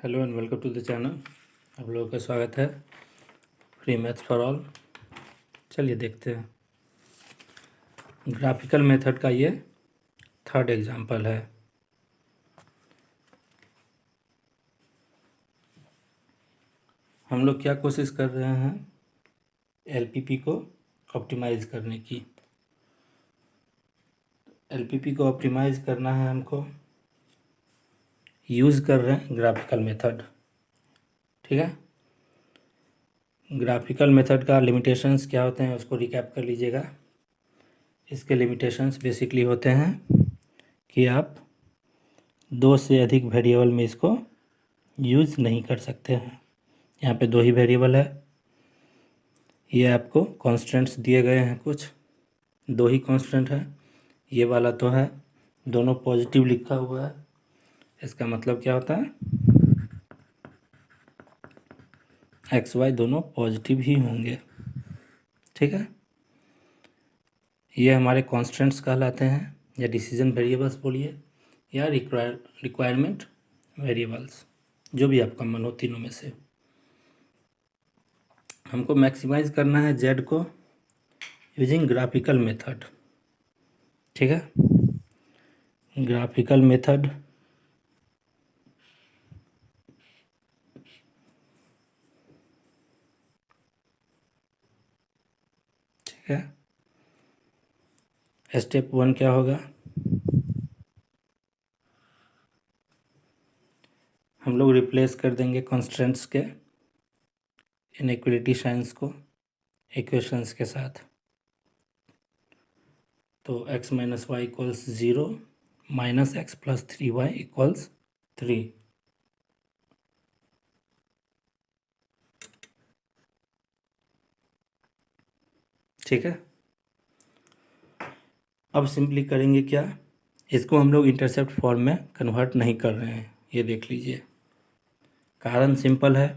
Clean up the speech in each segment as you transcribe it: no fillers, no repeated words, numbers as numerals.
Hello and welcome to the channel. आप लोगों का स्वागत है फ्री मैथ्स फॉर ऑल। चलिए देखते हैं। ग्राफिकल मेथड का ये थर्ड एग्जांपल है। हम लोग क्या कोशिश कर रहे हैं, एलपीपी को ऑप्टिमाइज़ करने की। एलपीपी को ऑप्टिमाइज़ करना है हमको, यूज़ कर रहे हैं ग्राफिकल मेथड। ठीक है, ग्राफिकल मेथड का लिमिटेशंस क्या होते हैं उसको रिकैप कर लीजिएगा। इसके लिमिटेशंस बेसिकली होते हैं कि आप 2 से अधिक वेरिएबल में इसको यूज़ नहीं कर सकते हैं। यहाँ पे 2 ही वेरिएबल है। ये आपको कॉन्स्टेंट्स दिए गए हैं, कुछ 2 ही कॉन्स्टेंट है। ये वाला तो है, दोनों पॉजिटिव लिखा हुआ है। इसका मतलब क्या होता है, एक्स वाई दोनों पॉजिटिव ही होंगे। ठीक है, ये हमारे कॉन्स्टेंट्स कहलाते हैं, या डिसीजन वेरिएबल्स बोलिए, या रिक्वायरमेंट वेरिएबल्स, जो भी आपका मन हो तीनों में से। हमको मैक्सिमाइज करना है जेड को यूजिंग ग्राफिकल मेथड। ठीक है, ग्राफिकल मेथड ठीक है। स्टेप 1 क्या होगा, हम लोग रिप्लेस कर देंगे कॉन्स्टेंट्स के इनइक्वलिटी साइंस को इक्वेशंस के साथ। तो x minus y equals 0 minus x plus 3y equals 3। ठीक है, अब सिंपली करेंगे क्या, इसको हम लोग इंटरसेप्ट फॉर्म में कन्वर्ट नहीं कर रहे हैं। ये देख लीजिए, कारण सिंपल है।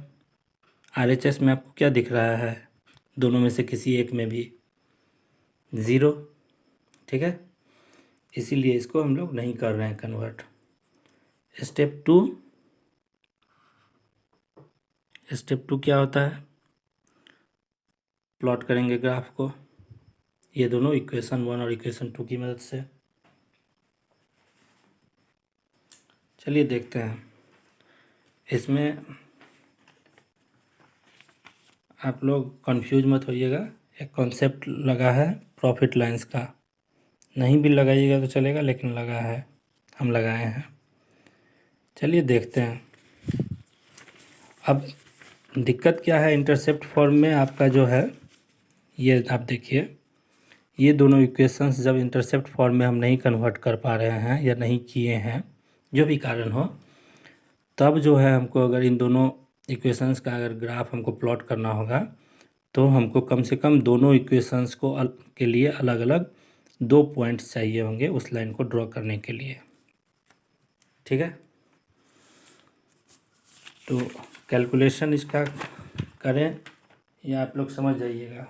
आरएचएस में आपको क्या दिख रहा है, दोनों में से किसी एक में भी 0। ठीक है, इसीलिए इसको हम लोग नहीं कर रहे हैं कन्वर्ट। स्टेप टू क्या होता है, प्लॉट करेंगे ग्राफ को, ये दोनों इक्वेशन 1 और इक्वेशन 2 की मदद से। चलिए देखते हैं। इसमें आप लोग कंफ्यूज मत होइएगा, एक कॉन्सेप्ट लगा है प्रॉफिट लाइंस का। नहीं भी लगाइएगा तो चलेगा, लेकिन लगा है, हम लगाए हैं। चलिए देखते हैं। अब दिक्कत क्या है, इंटरसेप्ट फॉर्म में आपका जो है, ये आप देखिए, ये दोनों इक्वेशंस जब इंटरसेप्ट फॉर्म में हम नहीं कन्वर्ट कर पा रहे हैं या नहीं किए हैं, जो भी कारण हो, तब जो है हमको अगर इन दोनों इक्वेशंस का अगर ग्राफ हमको प्लॉट करना होगा, तो हमको कम से कम दोनों इक्वेशंस को के लिए अलग अलग 2 पॉइंट्स चाहिए होंगे उस लाइन को ड्रॉ करने के लिए। ठीक है, तो कैलकुलेशन इसका करें या आप लोग समझ जाइएगा।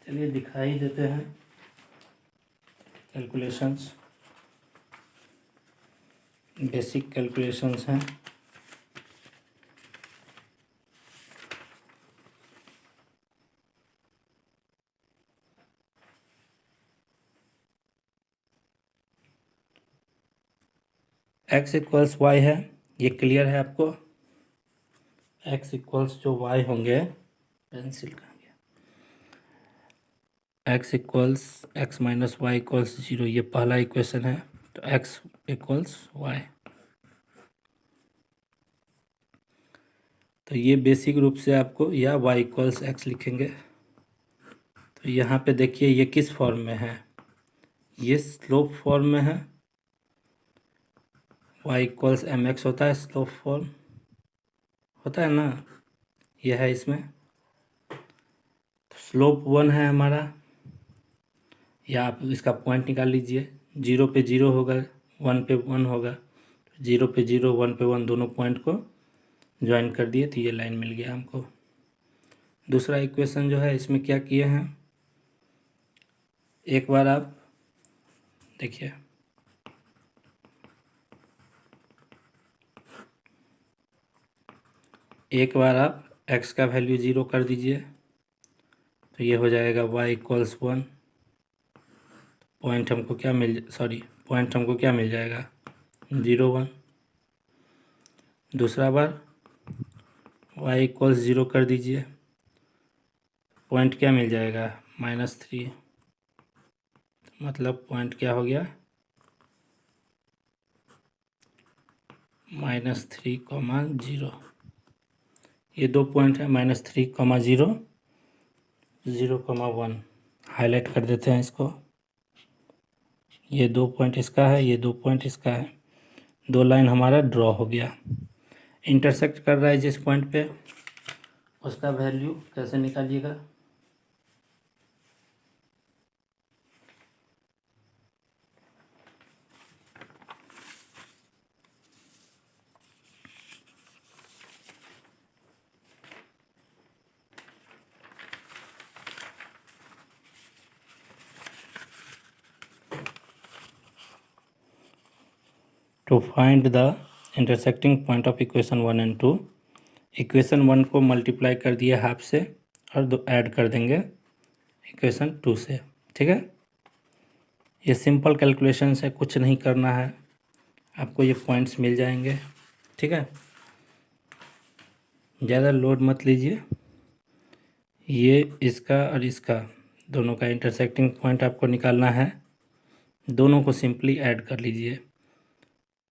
चलिए दिखाई देते हैं कैलकुलेशंस, बेसिक कैलकुलेशंस हैं। x इक्वल्स वाई है, ये क्लियर है आपको। x इक्वल्स जो y होंगे, पेंसिल कहाँ गया, x equals x minus y equals 0, ये पहला इक्वेशन है। तो x इक्वल्स वाई, तो ये बेसिक रूप से आपको, या y इक्वल्स x लिखेंगे। तो यहाँ पे देखिए ये किस फॉर्म में है, ये स्लोप फॉर्म में है। y इक्वल्स mx होता है, स्लोप फॉर्म होता है ना, यह है इसमें। तो स्लोप 1 है हमारा, या आप इसका पॉइंट निकाल लीजिए। 0 पे 0 होगा, 1 पे 1 होगा। 0 पे 0, 1 पे 1 दोनों पॉइंट को ज्वाइन कर दिए, तो ये लाइन मिल गया हमको। दूसरा इक्वेशन जो है, इसमें क्या किए हैं, एक बार आप देखिए, एक बार आप x का वैल्यू 0 कर दीजिए तो ये हो जाएगा y = 1। पॉइंट हमको क्या मिल जाएगा 0 1। दूसरा बार y = 0 कर दीजिए, पॉइंट क्या मिल जाएगा -3। मतलब पॉइंट क्या हो गया -3, 0। ये 2 पॉइंट है -3, 0, 0, 1। हाईलाइट कर देते हैं इसको। ये 2 पॉइंट इसका है, ये 2 पॉइंट इसका है। 2 लाइन हमारा ड्रॉ हो गया। इंटरसेक्ट कर रहा है जिस पॉइंट पे, उसका वैल्यू कैसे निकालिएगा। To find the intersecting point of equation 1 and 2, equation 1 को मल्टीप्लाई कर दिए हाफ से और 2 ऐड कर देंगे इक्वेशन 2 से। ठीक है, ये सिंपल कैलकुलेशन है, कुछ नहीं करना है, आपको ये पॉइंट्स मिल जाएंगे। ठीक है, ज़्यादा लोड मत लीजिए। ये इसका और इसका दोनों का इंटरसेक्टिंग पॉइंट आपको निकालना है, दोनों को सिंपली ऐड कर लीजिए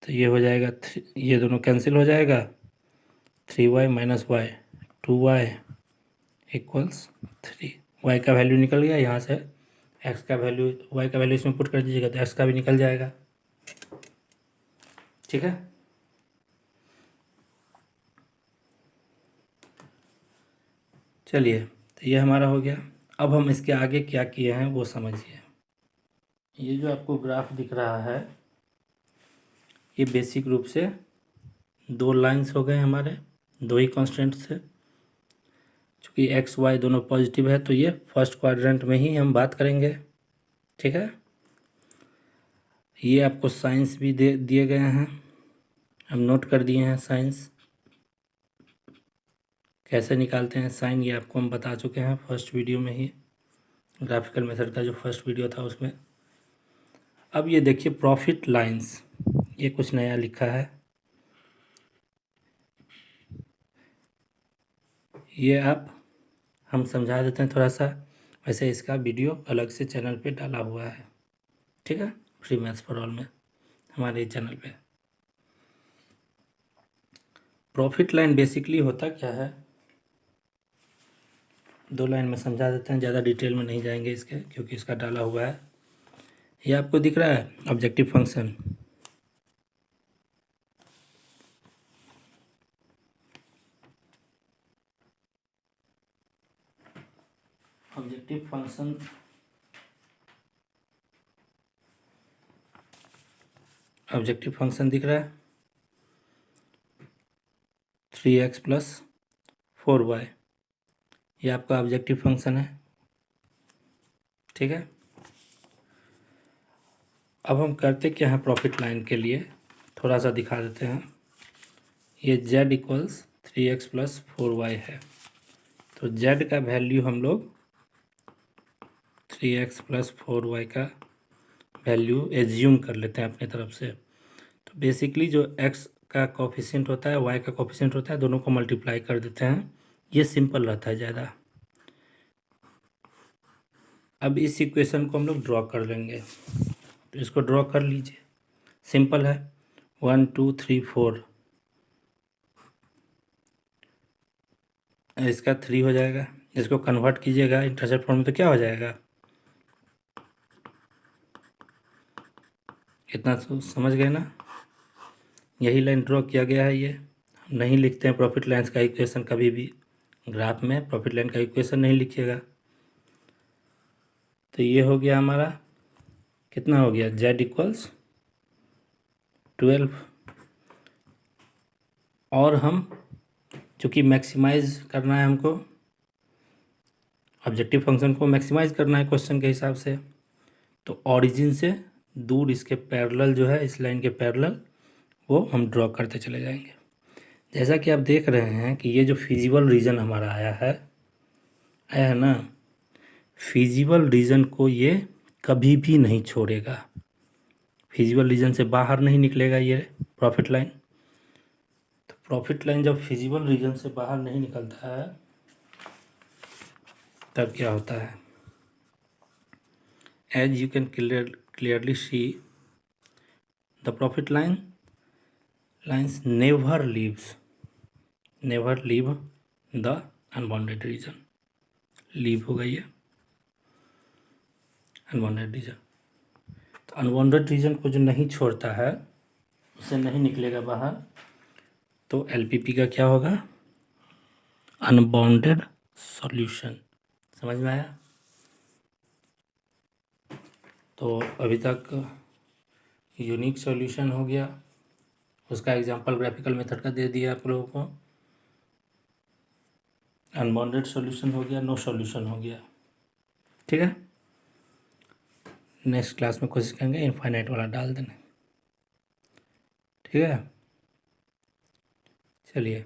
तो ये हो जाएगा ये दोनों कैंसिल हो जाएगा, 3y - y 2y = 3। y का वैल्यू निकल गया यहाँ से, x का वैल्यू y का वैल्यू इसमें पुट कर दीजिएगा तो x का भी निकल जाएगा। ठीक है, चलिए तो ये हमारा हो गया। अब हम इसके आगे क्या किए हैं वो समझिए। ये जो आपको ग्राफ दिख रहा है ये बेसिक रूप से 2 लाइंस हो गए हमारे, 2 ही कांस्टेंट से। चूँकि x y दोनों पॉजिटिव है तो ये फर्स्ट क्वाड्रेंट में ही हम बात करेंगे। ठीक है, ये आपको साइंस भी दिए गए हैं, हम नोट कर दिए हैं। साइंस कैसे निकालते हैं साइन, ये आपको हम बता चुके हैं फर्स्ट वीडियो में ही, ग्राफिकल मेथड का जो फर्स्ट वीडियो था उसमें। अब ये देखिए प्रॉफिट लाइंस, ये कुछ नया लिखा है, ये आप हम समझा देते हैं थोड़ा सा। वैसे इसका वीडियो अलग से चैनल पे डाला हुआ है। ठीक है, फ्री मैथ्स फॉर ऑल में हमारे चैनल पे। प्रॉफिट लाइन बेसिकली होता क्या है, 2 लाइन में समझा देते हैं, ज़्यादा डिटेल में नहीं जाएंगे इसके क्योंकि इसका डाला हुआ है। ये आपको दिख रहा है ऑब्जेक्टिव फंक्शन, ऑब्जेक्टिव फंक्शन दिख रहा है 3x + 4y, ये आपका ऑब्जेक्टिव फंक्शन है। ठीक है, अब हम करते क्या हैं प्रॉफिट लाइन के लिए, थोड़ा सा दिखा देते हैं। ये z = 3x + 4y है, तो z का वैल्यू हम लोग 3x + 4y का वैल्यू एज्यूम कर लेते हैं अपने तरफ से। तो बेसिकली जो x का कोफिशिएंट होता है y का कोफिशिएंट होता है, दोनों को मल्टीप्लाई कर देते हैं, ये सिंपल रहता है ज़्यादा। अब इस इक्वेशन को हम लोग ड्रॉ कर लेंगे, तो इसको ड्रॉ कर लीजिए, सिंपल है। 1 2 3 4, इसका 3 हो जाएगा, इसको कन्वर्ट कीजिएगा इंटरसेप्ट फॉर्म में तो क्या हो जाएगा, इतना तो समझ गए ना। यही लाइन ड्रॉ किया गया है, ये हम नहीं लिखते हैं प्रॉफिट लाइन्स का इक्वेशन कभी भी, ग्राफ में प्रॉफिट लाइन का इक्वेशन नहीं लिखिएगा। तो ये हो गया हमारा, कितना हो गया, z = 12। और हम चूँकि मैक्सिमाइज करना है हमको, ऑब्जेक्टिव फंक्शन को मैक्सिमाइज करना है क्वेश्चन के हिसाब से, तो ऑरिजिन से दूर इसके पैरेलल जो है, इस लाइन के पैरेलल, वो हम ड्रॉ करते चले जाएंगे। जैसा कि आप देख रहे हैं कि ये जो फिजिबल रीजन हमारा आया है ना, फिजिबल रीजन को ये कभी भी नहीं छोड़ेगा, फिजिबल रीजन से बाहर नहीं निकलेगा ये प्रॉफिट लाइन। तो प्रॉफिट लाइन जब फिजिबल रीजन से बाहर नहीं निकलता है तब क्या होता है, as you can clearly see the profit lines never leave the unbounded region, leave होगा ये अनबाउंडेड रीजन। तो अनबाउंडेड रीजन को जो नहीं छोड़ता है, उसे नहीं निकलेगा बाहर, तो एलपीपी का क्या होगा, अनबाउंडेड सॉल्यूशन। समझ में आया? तो अभी तक यूनिक सॉल्यूशन हो गया, उसका एग्जांपल ग्राफिकल मेथड का दे दिया आप लोगों को, अनबाउंडेड सॉल्यूशन हो गया, नो सॉल्यूशन हो गया। ठीक है, नेक्स्ट क्लास में कोशिश करेंगे इनफाइनाइट वाला डाल देने। ठीक है, चलिए।